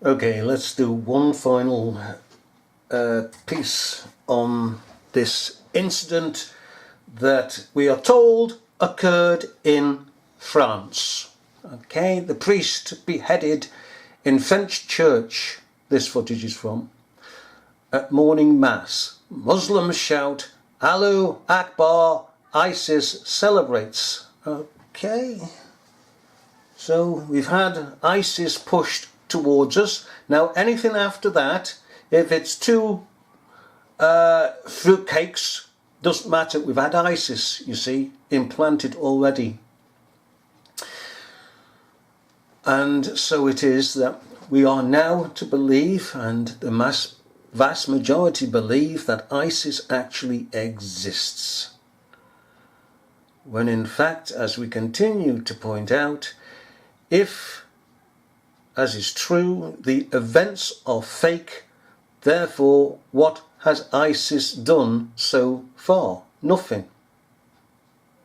Okay, let's do one final piece on this incident that we are told occurred in France. Okay, the priest beheaded in French church, this footage is from, at morning mass. Muslims shout, Allahu Akbar, ISIS celebrates. Okay, so we've had ISIS pushed towards us. Now anything after that, if it's two fruitcakes, doesn't matter. We've had ISIS, you see, implanted already. And so it is that we are now to believe, and the vast majority believe, that ISIS actually exists. When in fact, as we continue to point out, if, as is true, the events are fake, therefore what has ISIS done so far? Nothing.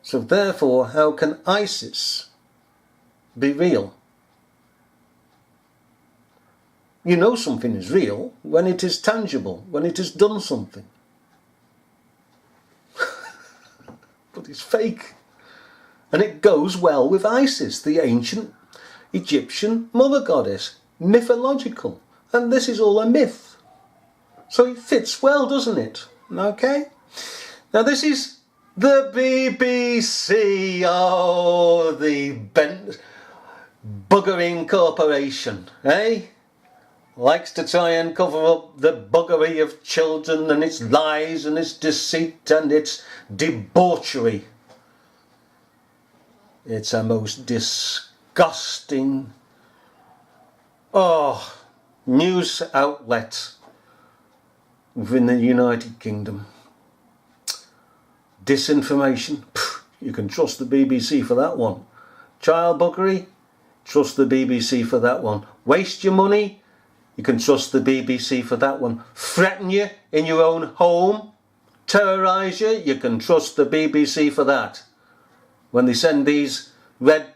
So therefore, how can ISIS be real? You know something is real when it is tangible, when it has done something. But it's fake. And it goes well with Isis, the ancient Egyptian mother goddess, mythological. And this is all a myth. So it fits well, doesn't it? Okay? Now this is the BBC, oh, the buggering corporation, eh? Likes to try and cover up the buggery of children and its lies and its deceit and its debauchery. It's a most disgusting, news outlet within the United Kingdom. Disinformation, you can trust the BBC for that one. Child buggery, trust the BBC for that one. Waste your money, you can trust the BBC for that one. Threaten you in your own home, terrorise you, you can trust the BBC for that. When they send these red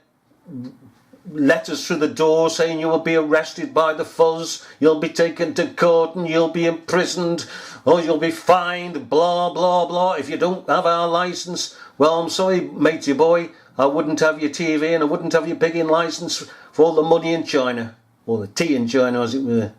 letters through the door saying you will be arrested by the fuzz, you'll be taken to court and you'll be imprisoned, or you'll be fined, blah blah blah, if you don't have our licence. Well, I'm sorry, matey boy, I wouldn't have your TV and I wouldn't have your pigging licence for all the money in China. Or the tea in China, as it were.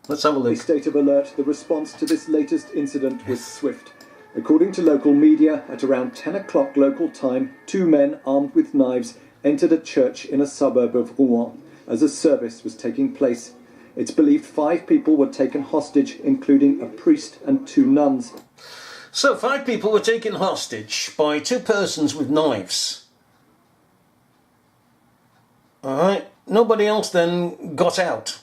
Let's have a look. A state of alert. The response to this latest incident was swift. According to local media, at around 10 o'clock local time, 2 men armed with knives entered a church in a suburb of Rouen as a service was taking place. It's believed 5 people were taken hostage, including a priest and 2 nuns. So 5 people were taken hostage by 2 persons with knives. Alright, nobody else then got out.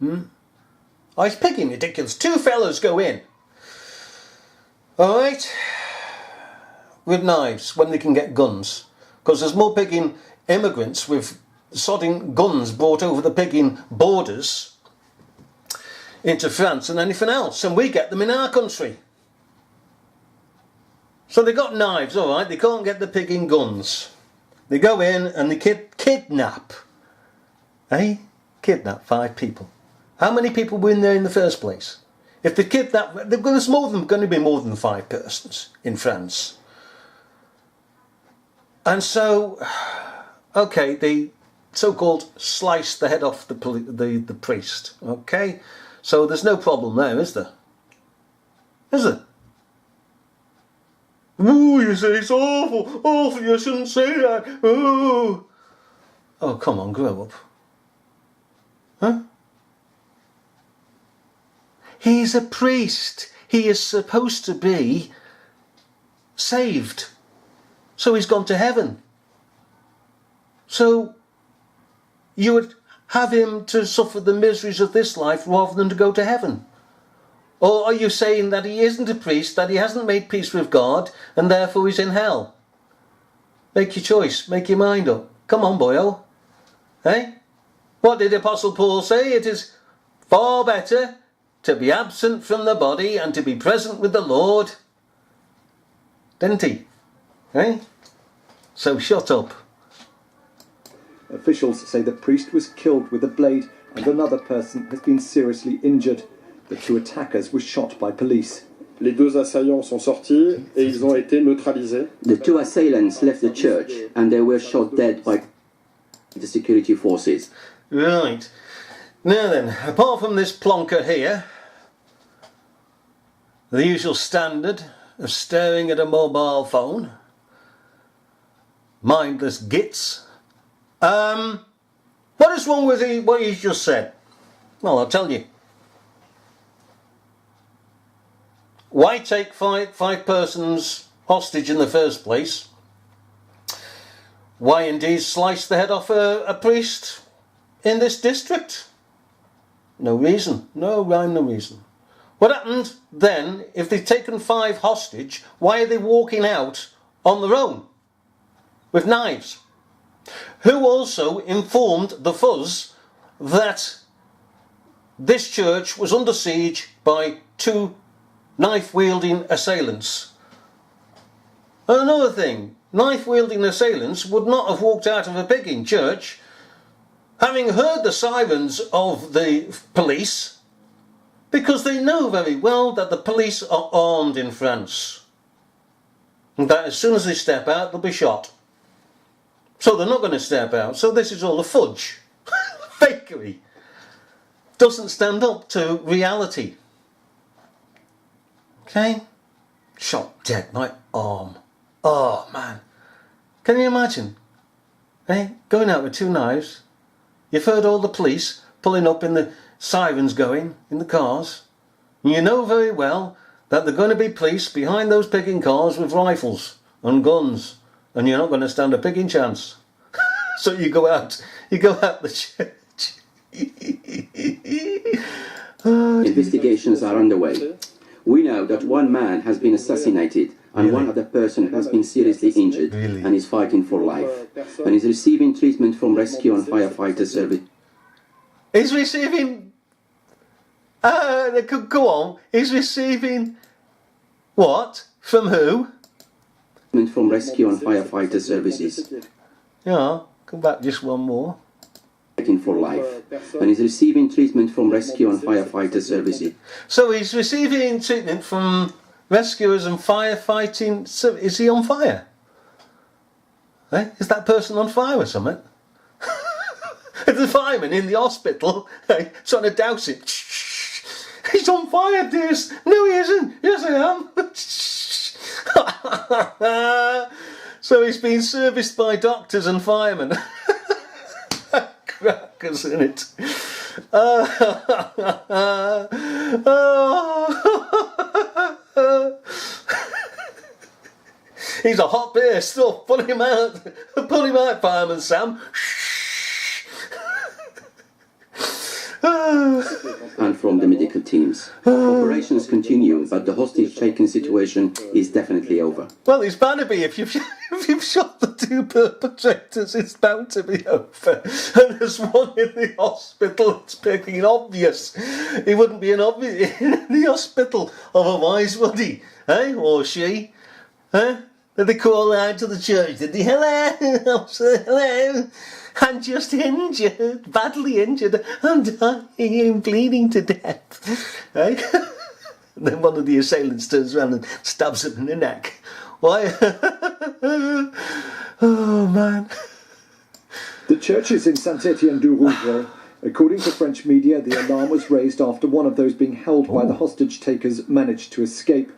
It's picking ridiculous. 2 fellas go in. Alright, with knives when they can get guns. Because there's more pigging immigrants with sodding guns brought over the pigging borders into France than anything else. And we get them in our country. So they got knives, alright, they can't get the pigging guns. They go in and they kidnap. Eh? Kidnap 5 people. How many people were in there in the first place? If they kidnap, there's going to be more than 5 persons in France. And so, okay, they so-called sliced the head off the priest. Okay? So there's no problem there, is there? Is there? Ooh, you say it's awful, awful, you shouldn't say that, ooh. Oh, come on, grow up. Huh? He's a priest. He is supposed to be saved. So he's gone to heaven. So you would have him to suffer the miseries of this life rather than to go to heaven. Or are you saying that he isn't a priest, that he hasn't made peace with God, and therefore he's in hell? Make your choice. Make your mind up. Come on, boyo. Eh? What did Apostle Paul say? It is far better to be absent from the body and to be present with the Lord. Didn't he? Eh? So shut up. Officials say the priest was killed with a blade and another person has been seriously injured. The two attackers were shot by police. Les deux assaillants sont sortis et ils ont été neutralisés. The two assailants left the church and they were shot dead by the security forces. Right. Now then, apart from this plonker here, the usual standard of staring at a mobile phone, mindless gits. What is wrong with what you just said? Well, I'll tell you. Why take five persons hostage in the first place? Why indeed slice the head off a priest in this district? No reason. No rhyme, no reason. What happened then, if they've taken 5 hostage, why are they walking out on their own with knives? Who also informed the fuzz that this church was under siege by 2 knife-wielding assailants? Another thing, knife-wielding assailants would not have walked out of a pigging church having heard the sirens of the police, because they know very well that the police are armed in France, and that as soon as they step out they'll be shot. So they're not going to step out, so this is all a fudge. Fakery. Doesn't stand up to reality. Okay? Shot dead, my arm. Oh man. Can you imagine? Going out with 2 knives. You've heard all the police pulling up in the sirens going in the cars. And you know very well that there are going to be police behind those pigging cars with rifles and guns. And you're not going to stand a pigging chance. So you go out the church. Investigations are underway. We know that 1 man has been assassinated and Really? 1 other person has been seriously injured Really? and is fighting for life and is receiving treatment from rescue and firefighter service. He's receiving... go on. He's receiving... What? From who? From rescue and firefighter services. Yeah, come back just one more. Fighting for life and is receiving treatment from rescue and firefighter services. So he's receiving treatment from rescuers and firefighting... So is he on fire? Is that person on fire or something? The fireman in the hospital trying to douse it. He's on fire, dears. No, he isn't. Yes, I am. So he's been serviced by doctors and firemen. Crackers in it. He's a hot beer stuff. Pull him out. Pull him out, Fireman Sam. And from the medical teams. Operations continue, but the hostage-taking situation is definitely over. Well, it's bound to be. If you've shot the 2 perpetrators, it's bound to be over. And there's one in the hospital. It's picking obvious. He wouldn't be in the hospital otherwise, would he? Or she? Did they call out to the church? Did they? Hello, hello. I'm just injured, badly injured. I'm dying, I'm bleeding to death. And then one of the assailants turns around and stabs him in the neck. Why? Oh, man. The church is in Saint-Étienne-du-Rouvray. According to French media, the alarm was raised after one of those being held by the hostage takers managed to escape.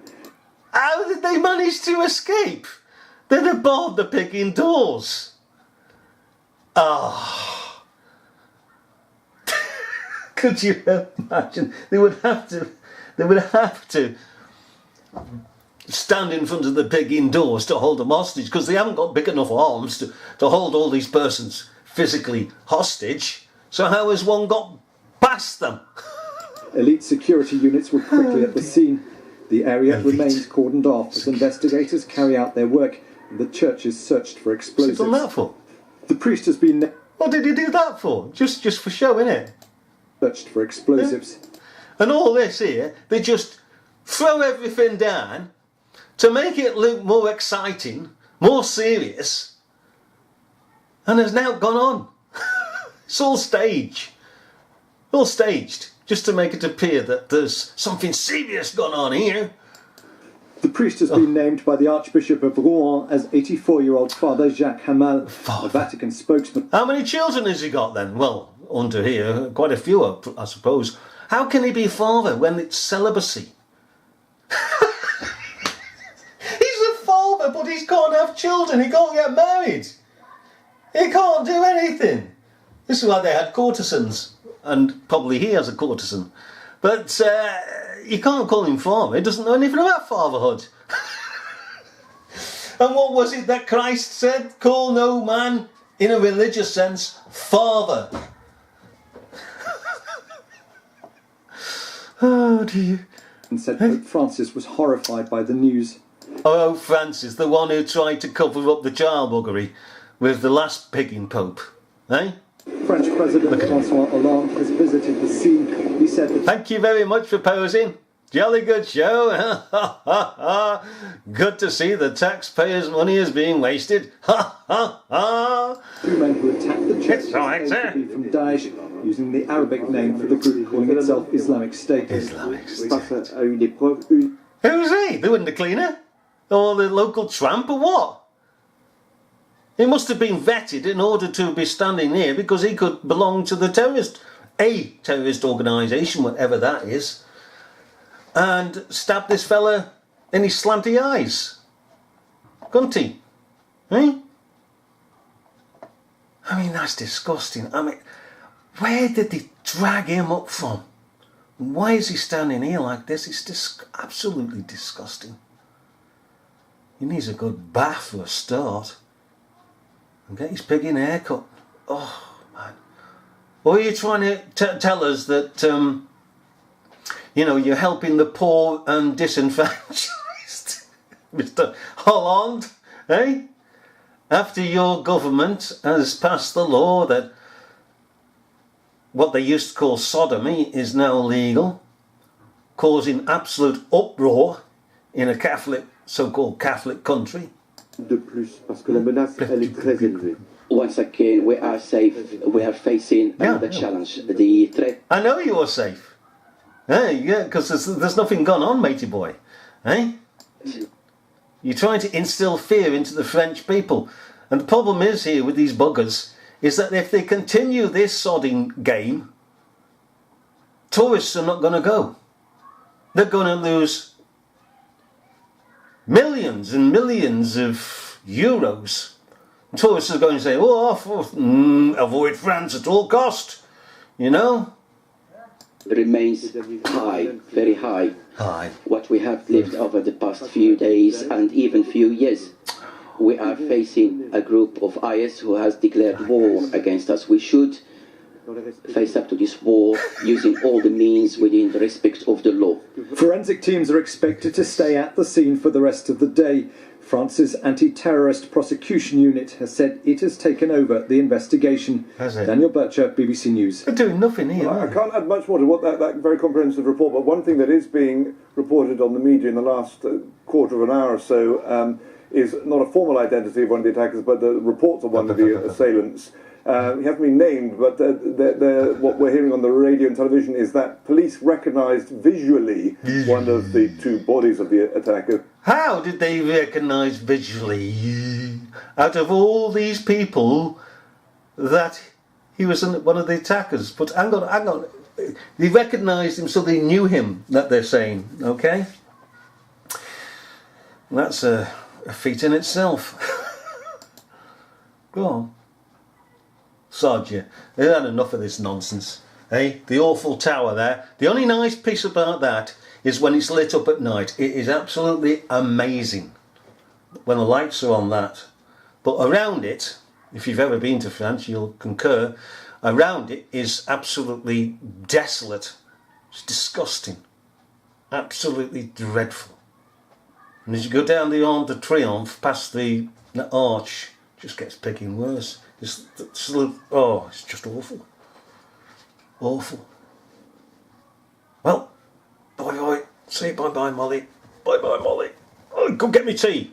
How did they manage to escape? They'd have barred the pigging doors. Ah. Oh. Could you imagine? They would have to stand in front of the pigging doors to hold them hostage, because they haven't got big enough arms to hold all these persons physically hostage. So how has one got past them? Elite security units were quickly at the scene. The area remains cordoned off as investigators carry out their work, and the church is searched for explosives. What's he done that for? The priest has been What did he do that for? Just for show, innit? searched for explosives. And all this here, they just throw everything down to make it look more exciting, more serious, and has now gone on. It's all stage. All staged, just to make it appear that there's something serious going on here. The priest has been named by the Archbishop of Rouen as 84-year-old Father Jacques Hamal, a Vatican spokesman. How many children has he got then? Well, under here, quite a few, I suppose. How can he be father when it's celibacy? He's a father, but he can't have children. He can't get married. He can't do anything. This is why they had courtesans. And probably he has a courtesan. But you can't call him father. He doesn't know anything about fatherhood. And what was it that Christ said? Call no man, in a religious sense, father. Oh dear. And said Pope Francis was horrified by the news. Oh, Francis, the one who tried to cover up the child buggery with the last pigging pope. Eh? French President François Hollande has visited the scene. He said that... Thank you very much for posing. Jolly good show. Good to see the taxpayers' money is being wasted. Two men who attacked the church claimed to be from Daesh, using the Arabic name for the group calling itself Islamic State. Islamic State. Who's he? The window cleaner? Or the local tramp or what? He must have been vetted in order to be standing here because he could belong to the terrorist organisation, whatever that is, and stab this fella in his slanty eyes. Couldn't he? Eh? I mean, that's disgusting. I mean, where did they drag him up from? Why is he standing here like this? It's absolutely disgusting. He needs a good bath for a start. And get his pigging haircut. Oh, man. Or are you trying to tell us that, you're helping the poor and disenfranchised? Mr. Hollande, eh? After your government has passed the law that what they used to call sodomy is now legal, causing absolute uproar in a Catholic, so-called Catholic country. De plus, parce que la menace, elle est très élevée. Once again, we are safe. We are facing another challenge. The threat. I know you are safe. Yeah, because there's nothing gone on, matey boy. Eh? You're trying to instill fear into the French people. And the problem is here with these buggers is that if they continue this sodding game, tourists are not going to go. They're going to lose millions and millions of euros. Tourists are going to say, avoid France at all cost, Remains high, very high. High. What we have lived over the past few days and even few years. We are facing a group of IS who has declared war against us. We should face up to this war using all the means within the respect of the law. Forensic teams are expected to stay at the scene for the rest of the day. France's anti-terrorist prosecution unit has said it has taken over the investigation. Has it? Daniel Bircher, BBC News. They're doing nothing here. I can't add much more to what that very comprehensive report, but one thing that is being reported on the media in the last quarter of an hour or so is not a formal identity of one of the attackers, but the reports of one of the assailants. He hasn't been named, but what we're hearing on the radio and television is that police recognised visually one of the two bodies of the attacker. How did they recognise visually, out of all these people, that he was one of the attackers? But hang on. They recognised him, so they knew him, that they're saying, okay? That's a feat in itself. Go on. Sod you. They've had enough of this nonsense. Eh? The awful tower there. The only nice piece about that is when it's lit up at night. It is absolutely amazing when the lights are on that. But around it, if you've ever been to France, you'll concur, around it is absolutely desolate. It's disgusting. Absolutely dreadful. And as you go down the Arc de Triomphe, past the arch, it just gets picking worse. It's just awful. Awful. Well, bye-bye. Say bye-bye, Molly. Bye-bye, Molly. Oh, go get me tea.